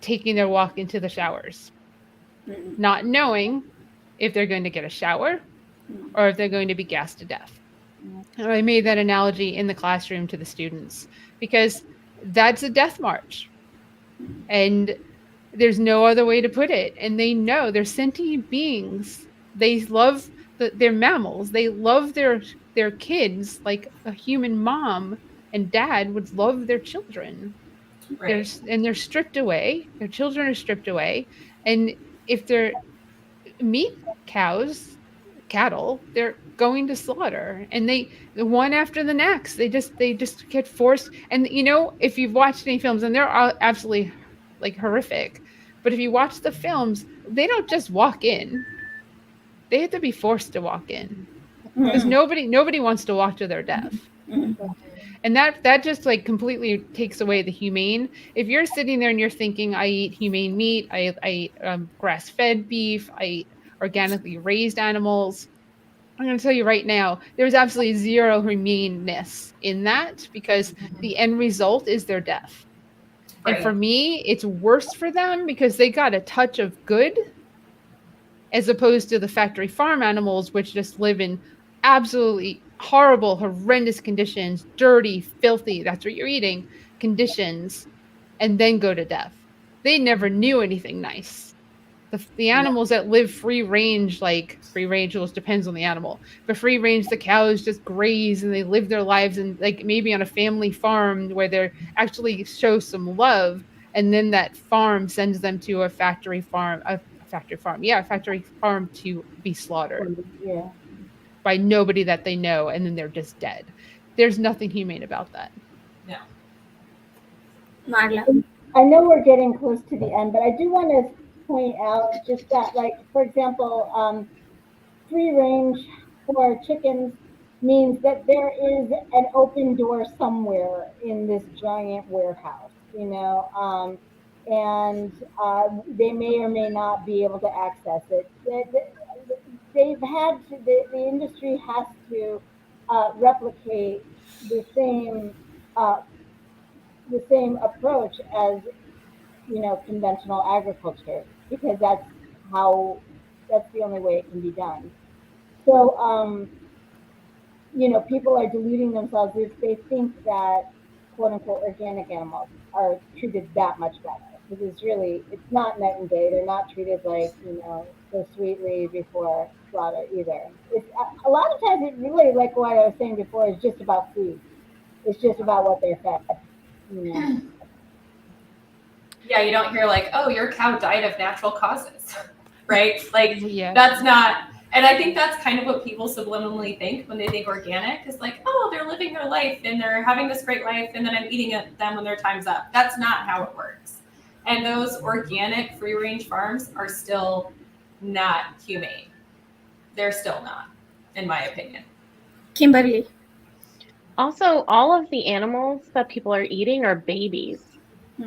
Speaker 2: taking their walk into the showers, not knowing if they're going to get a shower or if they're going to be gassed to death. And I made that analogy in the classroom to the students because that's a death march. And there's no other way to put it. And they know they're sentient beings. They love they're mammals. They love their kids like a human mom and dad would love their children.
Speaker 5: Right.
Speaker 2: They're stripped away. Their children are stripped away. And if they're meat cows, cattle, they're going to slaughter, and they the one after the next. They just get forced. And if you've watched any films, and they're all absolutely like horrific, but if you watch the films, they don't just walk in. They have to be forced to walk in because nobody wants to walk to their death. And that just like completely takes away the humane. If you're sitting there and you're thinking, I eat humane meat, I eat grass-fed beef, I eat organically raised animals, I'm going to tell you right now, there's absolutely zero humaneness in that because the end result is their death. And for
Speaker 5: Right.
Speaker 2: me, it's worse for them because they got a touch of good as opposed to the factory farm animals, which just live in absolutely horrible, horrendous conditions, dirty, filthy, that's what you're eating, conditions, and then go to death. They never knew anything nice. The animals that live free range, like free range, well, it depends on the animal, but free range, the cows just graze and they live their lives and like maybe on a family farm where they actually show some love, and then that farm sends them to a factory farm, a factory farm to be slaughtered
Speaker 3: Yeah.
Speaker 2: by nobody that they know, and then they're just dead. There's nothing humane about that.
Speaker 5: No.
Speaker 1: Marla.
Speaker 3: I know we're getting close to the end, but I do want to point out just that, like, for example, free range for chickens means that there is an open door somewhere in this giant warehouse, and they may or may not be able to access it. They've had to, the industry has to replicate the same uh, the same approach as conventional agriculture, because that's the only way it can be done. So people are deluding themselves if they think that quote unquote organic animals are treated that much better, because it's not night and day. They're not treated like so sweetly before slaughter either. It's a lot of times it really, like what I was saying before, is just about food. It's just about what they're fed.
Speaker 5: Yeah, you don't hear like, oh, your cow died of natural causes, right? Like
Speaker 2: Yeah.
Speaker 5: that's not. And I think that's kind of what people subliminally think when they think organic is like, oh, they're living their life and they're having this great life, and then I'm eating them when their time's up. That's not how it works. And those organic free range farms are still not humane. They're still not, in my opinion.
Speaker 1: Kimberly.
Speaker 6: Also, all of the animals that people are eating are babies.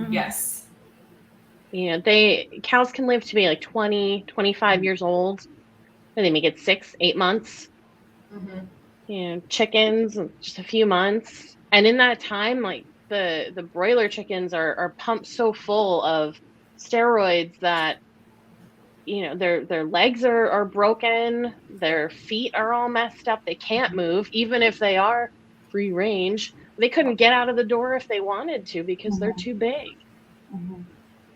Speaker 5: Yes.
Speaker 6: You know, cows can live to be like 20, 25 years old. And they make it 6, 8 months.
Speaker 5: Mm-hmm.
Speaker 6: You know, chickens, just a few months. And in that time, like the broiler chickens are pumped so full of steroids that, you know, their legs are broken, their feet are all messed up, they can't move, even if they are free range. They couldn't get out of the door if they wanted to because they're too big.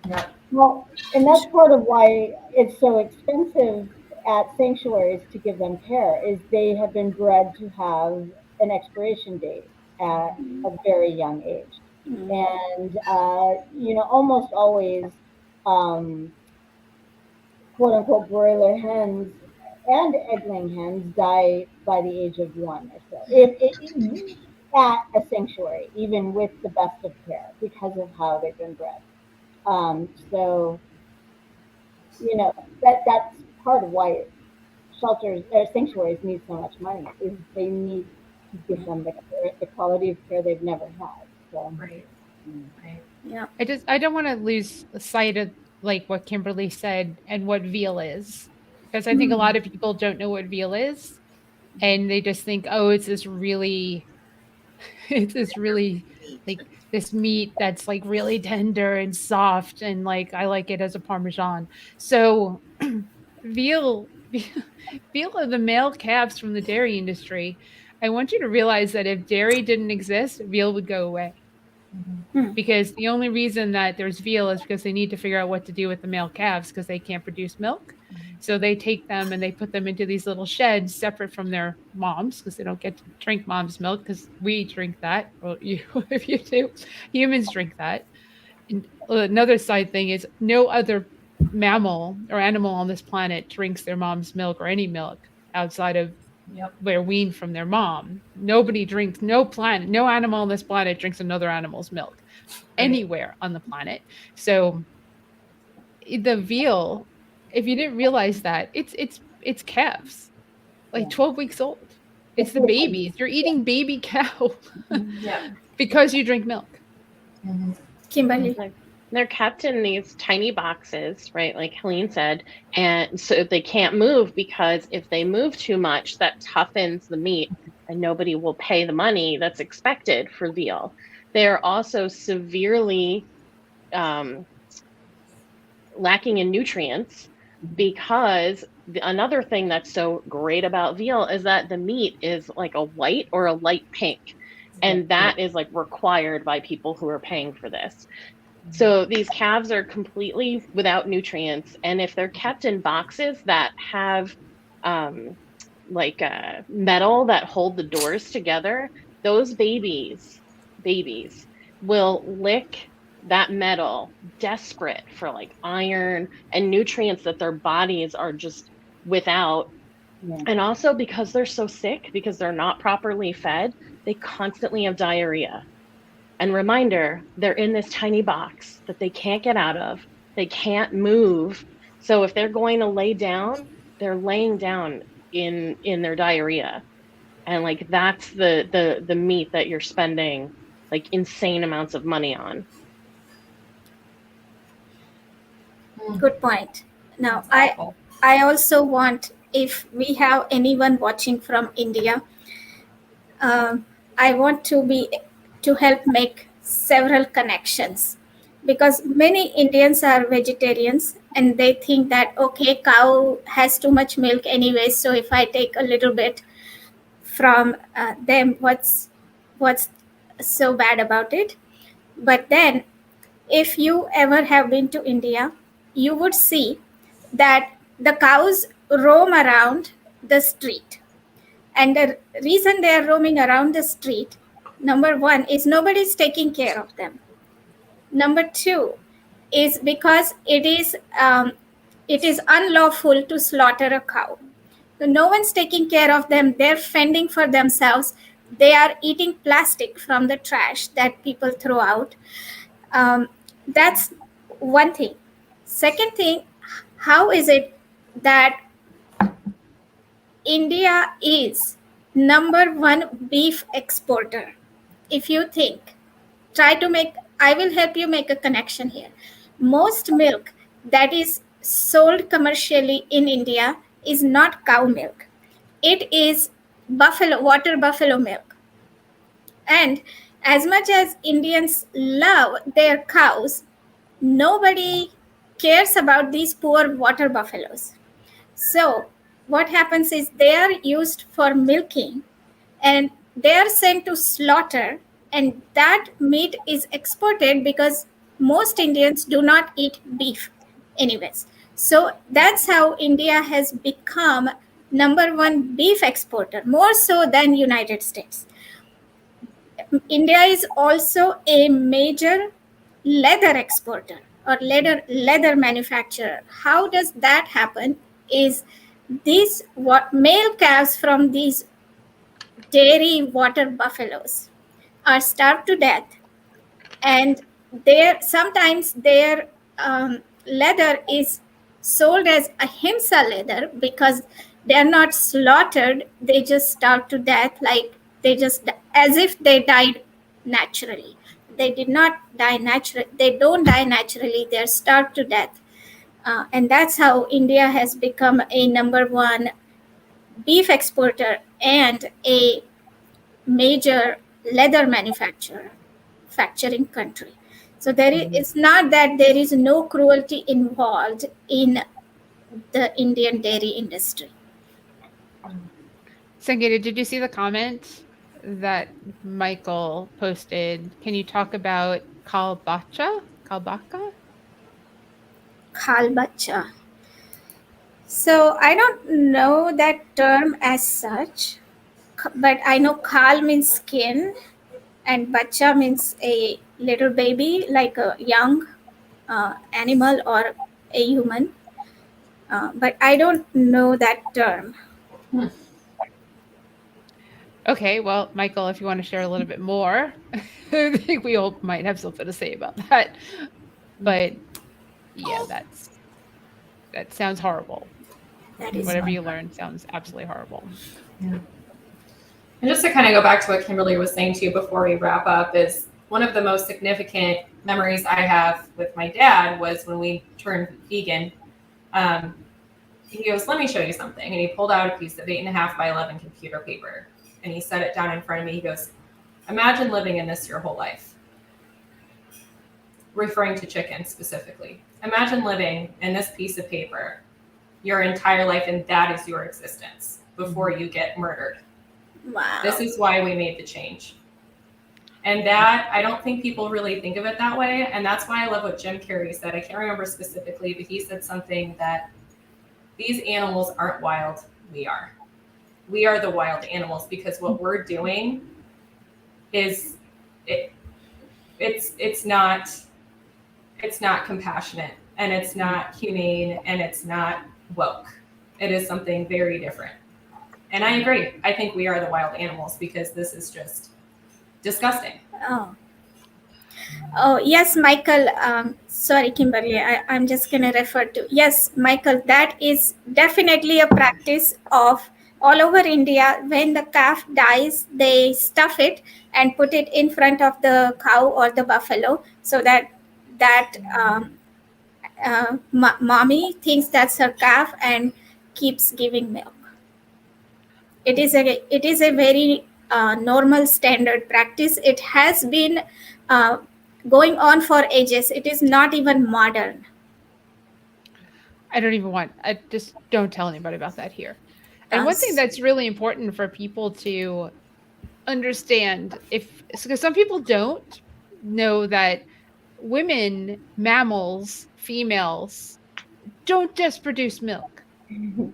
Speaker 5: Yeah.
Speaker 3: Well, and that's part of why it's so expensive at sanctuaries to give them care is they have been bred to have an expiration date at a very young age. And, you know, almost always, quote unquote, broiler hens and egg laying hens die by the age of 1 or so. At a sanctuary, even with the best of care, because of how they've been bred. So, you know, that's part of why shelters or sanctuaries need so much money is they need to give them the quality of care they've never had. So.
Speaker 5: Right. Right.
Speaker 1: Yeah.
Speaker 2: I don't want to lose sight of like what Kimberly said and what veal is, because I think a lot of people don't know what veal is, and they just think, oh, it's this really it's this really like this meat that's like really tender and soft, and like I like it as a parmesan. So veal veal are the male calves from the dairy industry. I want you to realize that if dairy didn't exist, veal would go away, because the only reason that there's veal is because they need to figure out what to do with the male calves because they can't produce milk. So they take them and they put them into these little sheds separate from their moms because they don't get to drink mom's milk because we drink that. Well, you, if you do, humans drink that. And another side thing is no other mammal or animal on this planet drinks their mom's milk or any milk outside of they're weaned from their mom. Nobody drinks, no animal on this planet drinks another animal's milk anywhere on the planet. So the veal, if you didn't realize that, it's calves, like 12 weeks old. It's the babies. You're eating baby cow because you drink milk.
Speaker 1: Kimberly.
Speaker 6: They're kept in these tiny boxes, right? Like Helene said. And so they can't move because if they move too much, that toughens the meat and nobody will pay the money that's expected for veal. They're also severely lacking in nutrients because another thing that's so great about veal is that the meat is like a white or a light pink. And that is like required by people who are paying for this. So these calves are completely without nutrients. And if they're kept in boxes that have metal that hold the doors together, those babies will lick that metal, desperate for like iron and nutrients that their bodies are just without. And also because they're so sick, because they're not properly fed, they constantly have diarrhea. And reminder, they're in this tiny box that they can't get out of. They can't move. So if they're going to lay down, they're laying down in their diarrhea. And like that's the meat that you're spending like insane amounts of money on.
Speaker 1: Good point. Now, I also want, if we have anyone watching from India, I want to help make several connections, because many Indians are vegetarians and they think that, okay, cow has too much milk anyway, so if I take a little bit from them, what's so bad about it? But then if you ever have been to India, you would see that the cows roam around the street. And the reason they are roaming around the street, number one, is nobody's taking care of them. Number two, is because it is unlawful to slaughter a cow. So no one's taking care of them. They're fending for themselves. They are eating plastic from the trash that people throw out. That's one thing. Second thing, how is it that India is number one beef exporter? If you think, try to make, I will help you make a connection here. Most milk that is sold commercially in India is not cow milk. It is water buffalo milk. And as much as Indians love their cows, nobody cares about these poor water buffaloes. So what happens is they are used for milking and they are sent to slaughter, and that meat is exported because most Indians do not eat beef anyways. So that's how India has become number one beef exporter, more so than United States. India is also a major leather exporter or leather manufacturer. How does that happen? Is these what male calves from these dairy water buffaloes are starved to death, and their leather is sold as ahimsa leather because they are not slaughtered. They just starve to death, like they just as if they died naturally. They did not die naturally. They don't die naturally. They're starved to death, and that's how India has become a number one beef exporter and a major leather manufacturing country. So it's not that there is no cruelty involved in the Indian dairy industry.
Speaker 2: Sangeeta, did you see the comment that Michael posted? Can you talk about kalbacha? Kalbaka?
Speaker 1: Kalbacha. So I don't know that term as such, but I know kal means skin and bacha means a little baby, like a young animal or a human. But I don't know that term.
Speaker 2: Okay, well, Michael, if you want to share a little bit more, I think we all might have something to say about that. But yeah, that sounds horrible.
Speaker 1: That is
Speaker 2: Whatever you learn sounds absolutely horrible.
Speaker 5: Yeah. And just to kind of go back to what Kimberly was saying to you before we wrap up, is one of the most significant memories I have with my dad was when we turned vegan. He goes, "Let me show you something." And he pulled out a piece of 8.5 by 11 computer paper and he set it down in front of me. He goes, "Imagine living in this your whole life." Referring to chicken specifically. Imagine living in this piece of paper your entire life, and that is your existence before you get murdered.
Speaker 1: Wow.
Speaker 5: This is why we made the change. And that, I don't think people really think of it that way. And that's why I love what Jim Carrey said. I can't remember specifically, but he said something that these animals aren't wild. We are. We are the wild animals, because what we're doing is it's not compassionate, and it's not humane, and it's not woke. It is something very different. And I agree. I think we are the wild animals, because this is just disgusting.
Speaker 1: Oh yes, Michael. Sorry, Kimberly. I'm just going to refer to. Yes, Michael, that is definitely a practice of all over India. When the calf dies, they stuff it and put it in front of the cow or the buffalo so that mommy thinks that's her calf and keeps giving milk. It is a very normal standard practice. It has been going on for ages. It is not even modern.
Speaker 2: I just don't tell anybody about that here. And one thing that's really important for people to understand, because some people don't know that women, mammals, females, don't just produce milk.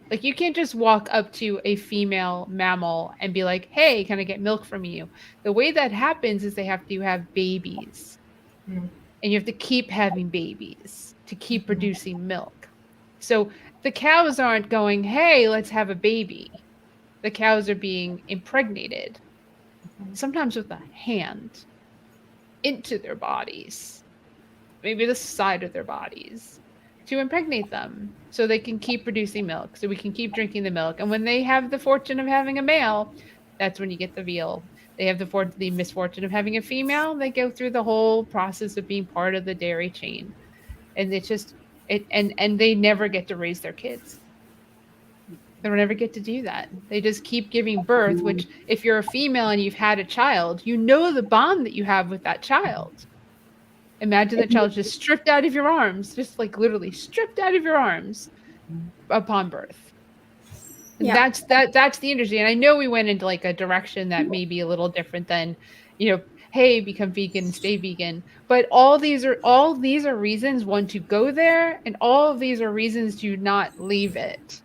Speaker 2: Like, you can't just walk up to a female mammal and be like, "Hey, can I get milk from you?" The way that happens is they have to have babies. and you have to keep having babies to keep producing milk. So the cows aren't going, hey, let's have a baby. The cows are being impregnated, sometimes with a hand, into their bodies, maybe the side of their bodies, to impregnate them so they can keep producing milk, so we can keep drinking the milk. And when they have the fortune of having a male, that's when you get the veal. They have the misfortune of having a female, they go through the whole process of being part of the dairy chain. And it's just and they never get to raise their kids. They don't ever get to do that. They just keep giving birth, which if you're a female and you've had a child, you know the bond that you have with that child. Imagine that child just stripped out of your arms, just like literally stripped out of your arms upon birth. And
Speaker 1: Yeah.
Speaker 2: that's the industry. And I know we went into like a direction that may be a little different than, hey, become vegan and stay vegan. But all these are reasons one to go there, and all of these are reasons to not leave it.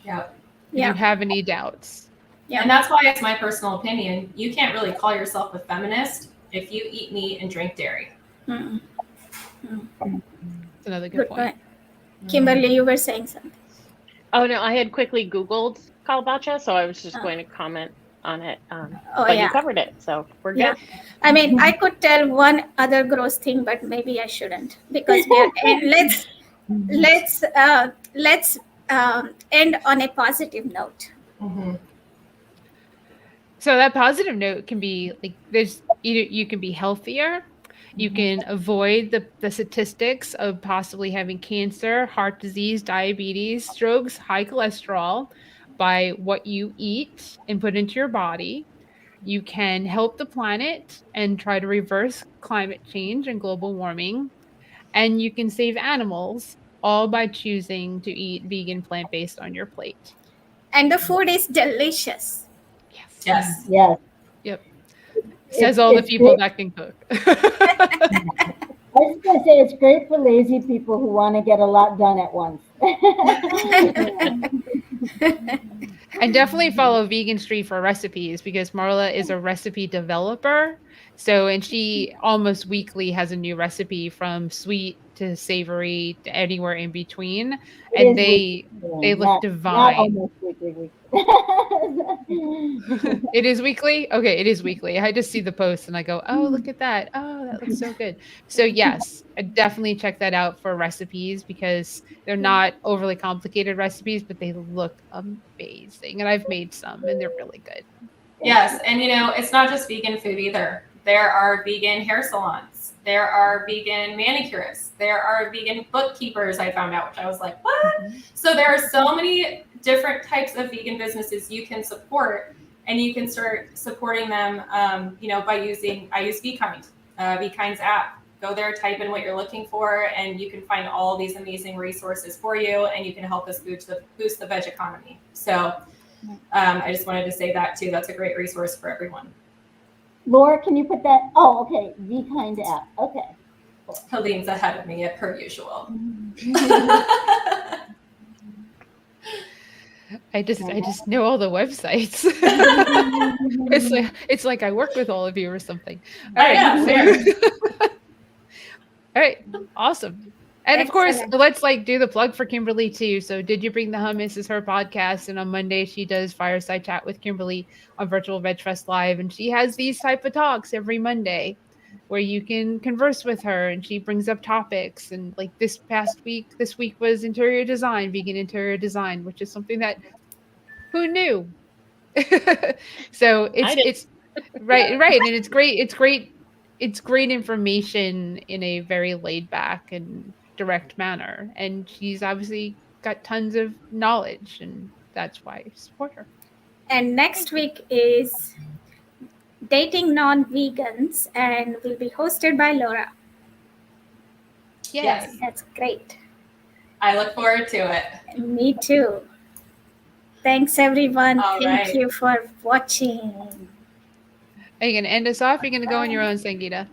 Speaker 5: Yeah.
Speaker 2: If you have any doubts.
Speaker 1: Yeah.
Speaker 5: And that's why it's my personal opinion. You can't really call yourself a feminist if you eat meat and drink dairy.
Speaker 1: Mm.
Speaker 2: That's another good point.
Speaker 1: Kimberly, you were saying something.
Speaker 6: Oh no, I had quickly Googled bacha, so I was just going to comment on it. But you covered it, so we're good.
Speaker 1: Yeah. I mean, I could tell one other gross thing, but maybe I shouldn't, because let's end on a positive note.
Speaker 5: Mm-hmm.
Speaker 2: So that positive note can be like you can be healthier. You can avoid the statistics of possibly having cancer, heart disease, diabetes, strokes, high cholesterol by what you eat and put into your body. You can help the planet and try to reverse climate change and global warming. And you can save animals, all by choosing to eat vegan, plant-based on your plate.
Speaker 1: And the food is delicious.
Speaker 5: Yes.
Speaker 3: Yes.
Speaker 2: Yep. Says all the people that can cook.
Speaker 3: I was just going to say it's great for lazy people who want to get a lot done at once.
Speaker 2: And definitely follow Vegan Street for recipes, because Marla is a recipe developer. And she almost weekly has a new recipe, from sweet to savory to anywhere in between. And they look divine.
Speaker 3: Not almost weekly.
Speaker 2: It is weekly? Okay, it is weekly. I just see the post and I go, oh, look at that. Oh, that looks so good. So yes, I definitely check that out for recipes, because they're not overly complicated recipes, but they look amazing. And I've made some and they're really good.
Speaker 5: Yes, and it's not just vegan food either. There are vegan hair salons. There are vegan manicurists. There are vegan bookkeepers, I found out, which I was like, what? Mm-hmm. So there are so many different types of vegan businesses you can support, and you can start supporting them, by I use VKind, VKind's app. Go there, type in what you're looking for, and you can find all these amazing resources for you, and you can help us boost the veg economy. So I just wanted to say that too. That's a great resource for everyone.
Speaker 3: Laura, can you put that? Oh, okay. VKind app. Okay.
Speaker 5: Cool. Helene's ahead of me, per usual.
Speaker 2: I just know all the websites. It's like I work with all of you or something. All right. All right. Awesome. And of course, let's do the plug for Kimberly too. So Did You Bring the Hummus is her podcast. And on Monday, she does Fireside Chat with Kimberly on Virtual Veg Fest Live. And she has these type of talks every Monday where you can converse with her, and she brings up topics. And like this week was interior design, vegan interior design, which is something that who knew? So it's right. And it's great. It's great information in a very laid back and direct manner, and she's obviously got tons of knowledge, and that's why I support her.
Speaker 1: And next week is Dating Non-Vegans, and will be hosted by Laura.
Speaker 2: Yay.
Speaker 1: Yes, that's great.
Speaker 5: I look forward to it.
Speaker 1: Me too. Thanks everyone.
Speaker 5: Thank
Speaker 1: you for watching.
Speaker 2: Are you gonna end us off? Or are you gonna go on your own, Sangeeta?